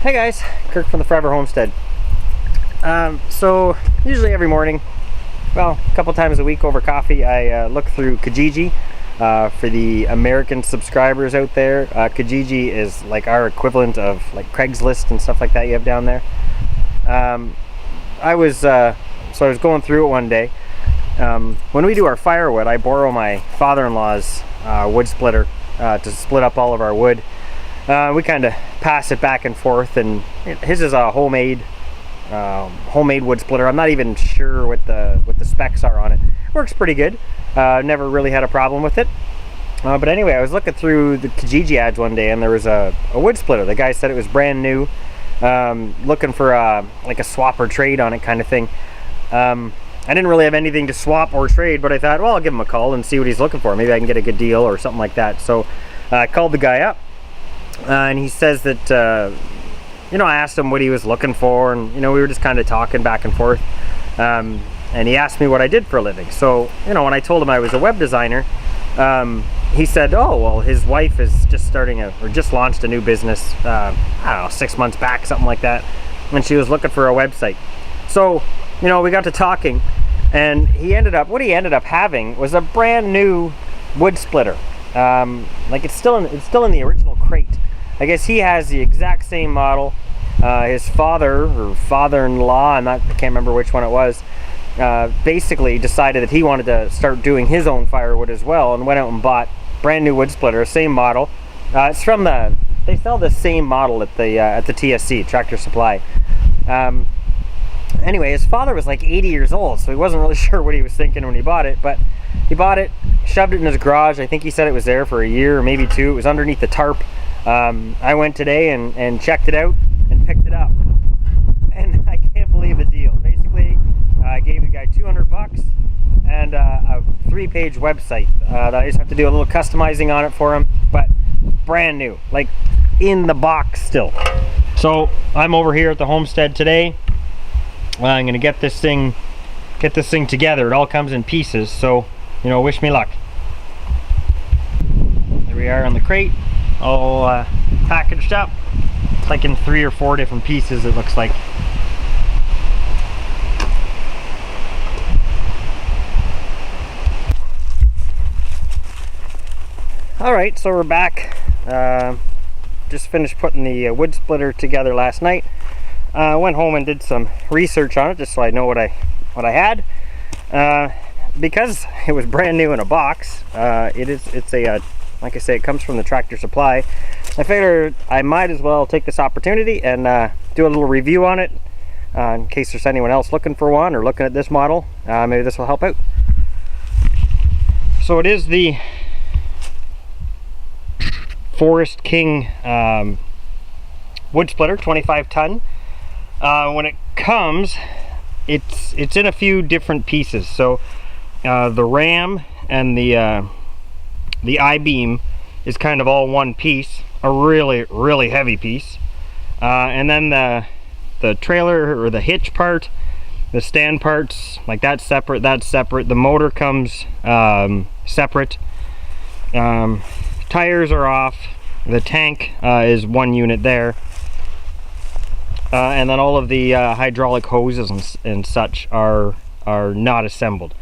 Hey guys, Kirk from the Forever Homestead. So usually every morning, well, a couple times a week over coffee, I look through Kijiji. For the American subscribers out there, Kijiji is like our equivalent of like Craigslist and stuff like that you have down there. I was going through it one day. When we do our firewood, I borrow my father-in-law's wood splitter to split up all of our wood. We kind of pass it back and forth, and his is a homemade wood splitter. I'm not even sure what the specs are on it. Works pretty good. Never really had a problem with it. But anyway, I was looking through the Kijiji ads one day, and there was a wood splitter. The guy said it was brand new, looking for like a swap or trade on it kind of thing. I didn't really have anything to swap or trade, but I thought, well, I'll give him a call and see what he's looking for. Maybe I can get a good deal or something like that. So I called the guy up, and he says that I asked him what he was looking for, and we were just kind of talking back and forth. And he asked me what I did for a living. So when I told him I was a web designer, he said, oh well, his wife is just just launched a new business, I don't know, 6 months back, something like that, and she was looking for a website. So we got to talking, and what he ended up having was a brand new wood splitter. Like it's still in the original crate. I guess he has the exact same model. His father or father-in-law, I can't remember which one it was, basically decided that he wanted to start doing his own firewood as well, and went out and bought brand new wood splitter, same model. It's from they sell the same model at the TSC, Tractor Supply. Anyway, his father was like 80 years old, so he wasn't really sure what he was thinking when he bought it, but he bought it, shoved it in his garage. I think he said it was there for a year or maybe two. It was underneath the tarp. I went today and checked it out and picked it up, and I can't believe the deal. Basically, I gave the guy $200 and a 3-page website that I just have to do a little customizing on it for him, but brand new, like in the box still. So I'm over here at the homestead today. I'm gonna get this thing together. It all comes in pieces, so wish me luck. There we are on the crate, all packaged up. It's like in 3 or 4 different pieces, it looks like. Alright, so we're back. Just finished putting the wood splitter together last night. Went home and did some research on it just so I know what I had. Because it was brand new in a box, it's a like I say, it comes from the Tractor Supply. I figured I might as well take this opportunity and do a little review on it, in case there's anyone else looking for one or looking at this model. Maybe this will help out. So it is the Forest King wood splitter, 25 ton. When it comes, it's in a few different pieces. So the ram and the I-beam is kind of all one piece, a really heavy piece, and then the trailer or the hitch part, the stand parts, like that's separate. The motor comes separate. Tires are off. The tank is one unit there, and then all of the hydraulic hoses and such are not assembled.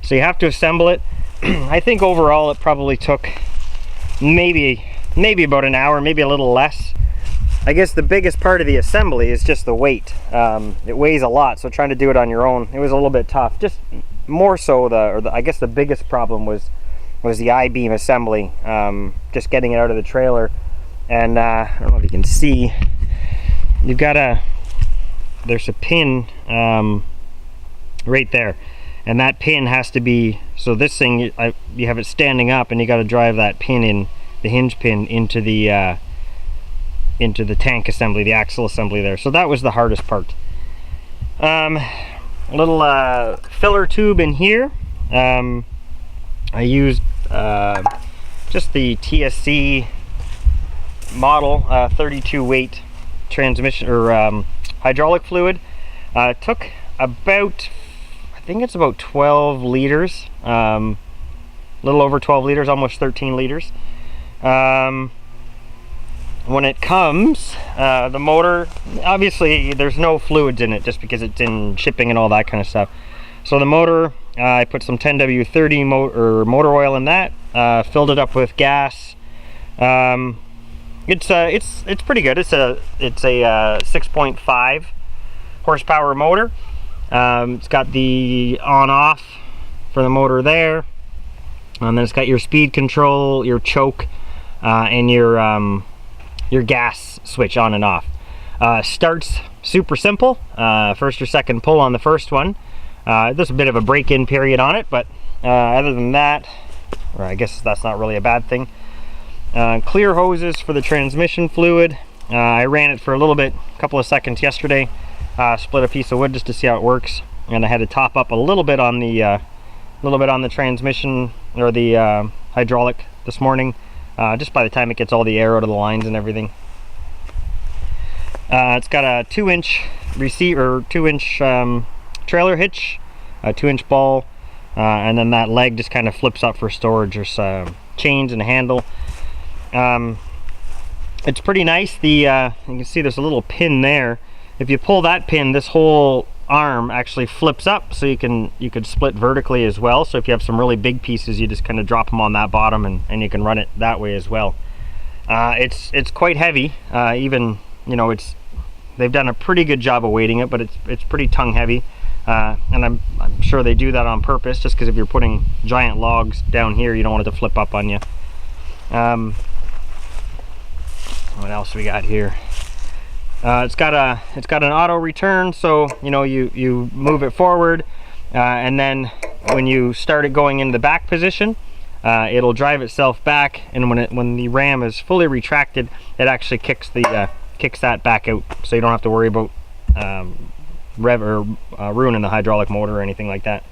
So you have to assemble it. I think overall it probably took maybe about an hour, maybe a little less. I guess the biggest part of the assembly is just the weight. It weighs a lot, so trying to do it on your own, it was a little bit tough. Just more so I guess the biggest problem was the I-beam assembly, just getting it out of the trailer. And I don't know if you can see, there's a pin right there, and that pin has to be, so this thing, you have it standing up, and you got to drive that pin in, the hinge pin, into the tank assembly, the axle assembly there. So that was the hardest part. A little filler tube in here. I used just the TSC model 32 weight transmission or hydraulic fluid. Took about, I think it's about 12 liters, a little over 12 liters, almost 13 liters. when it comes, the motor, obviously there's no fluids in it just because it's in shipping and all that kind of stuff. So the motor, I put some 10W30 motor oil in that, filled it up with gas. It's pretty good. It's a 6.5 horsepower motor. It's got the on-off for the motor there, and then it's got your speed control, your choke, and your gas switch on and off. Starts super simple. First or second pull on the first one. There's a bit of a break-in period on it, but other than that, or I guess that's not really a bad thing. Clear hoses for the transmission fluid. I ran it for a little bit, a couple of seconds yesterday. Split a piece of wood just to see how it works, and I had to top up a little bit on the transmission or the hydraulic this morning. Just by the time it gets all the air out of the lines and everything. It's got a 2-inch receiver, 2-inch trailer hitch, a 2-inch ball, and then that leg just kind of flips up for storage. There's chains and a handle. It's pretty nice. You can see there's a little pin there. If you pull that pin, this whole arm actually flips up, so you could split vertically as well. So if you have some really big pieces, you just kind of drop them on that bottom, and you can run it that way as well. It's quite heavy. Even, you know, they've done a pretty good job of weighting it, but it's pretty tongue heavy. And I'm sure they do that on purpose, just because if you're putting giant logs down here, you don't want it to flip up on you. What else we got here? It's got an auto return, so you know you move it forward, and then when you start it going into the back position, it'll drive itself back, and when the ram is fully retracted, it actually kicks that back out, so you don't have to worry about ruining the hydraulic motor or anything like that.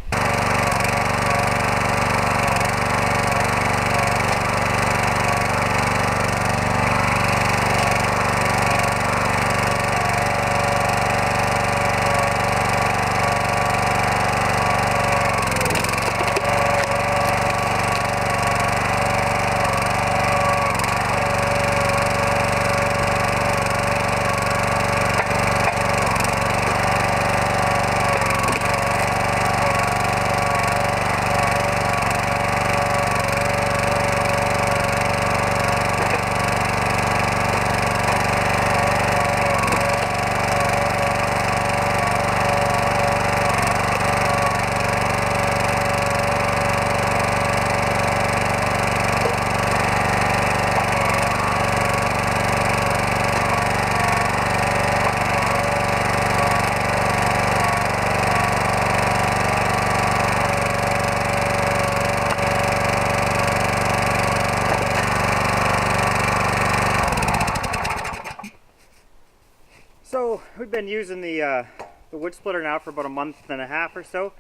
So we've been using the wood splitter now for about a month and a half or so.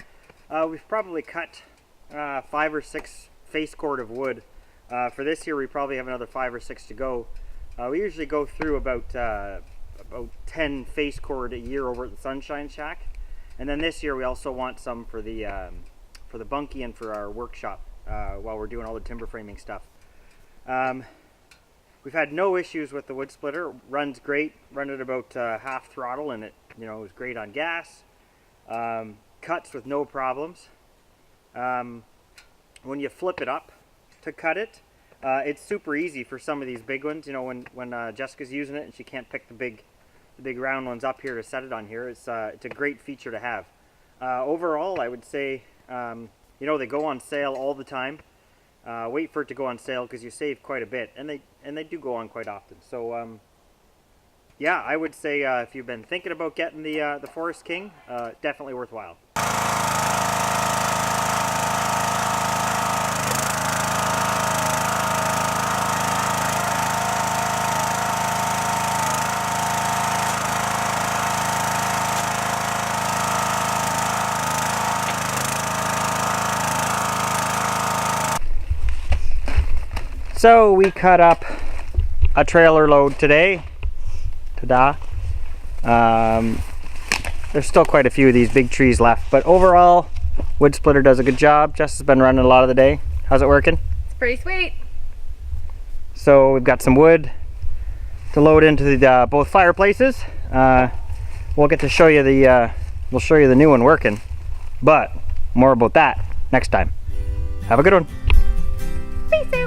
We've probably cut 5 or 6 face cord of wood. For this year we probably have another 5 or 6 to go. We usually go through about 10 face cord a year over at the Sunshine Shack, and then this year we also want some for the bunkie and for our workshop while we're doing all the timber framing stuff. We've had no issues with the wood splitter. It runs great. Run it about half throttle, and it was great on gas. Cuts with no problems. When you flip it up to cut it, it's super easy for some of these big ones. You know, when Jessica's using it and she can't pick the big round ones up here to set it on here, it's a great feature to have. Overall, I would say, they go on sale all the time. Wait for it to go on sale because you save quite a bit, and they do go on quite often. So yeah, I would say if you've been thinking about getting the Forest King, definitely worthwhile. So we cut up a trailer load today. Ta-da. There's still quite a few of these big trees left, but overall, wood splitter does a good job. Jess has been running a lot of the day. How's it working? It's pretty sweet. So we've got some wood, to load into the both fireplaces. We'll get to show you the we'll show you the new one working, but more about that next time. Have a good one. Peace out.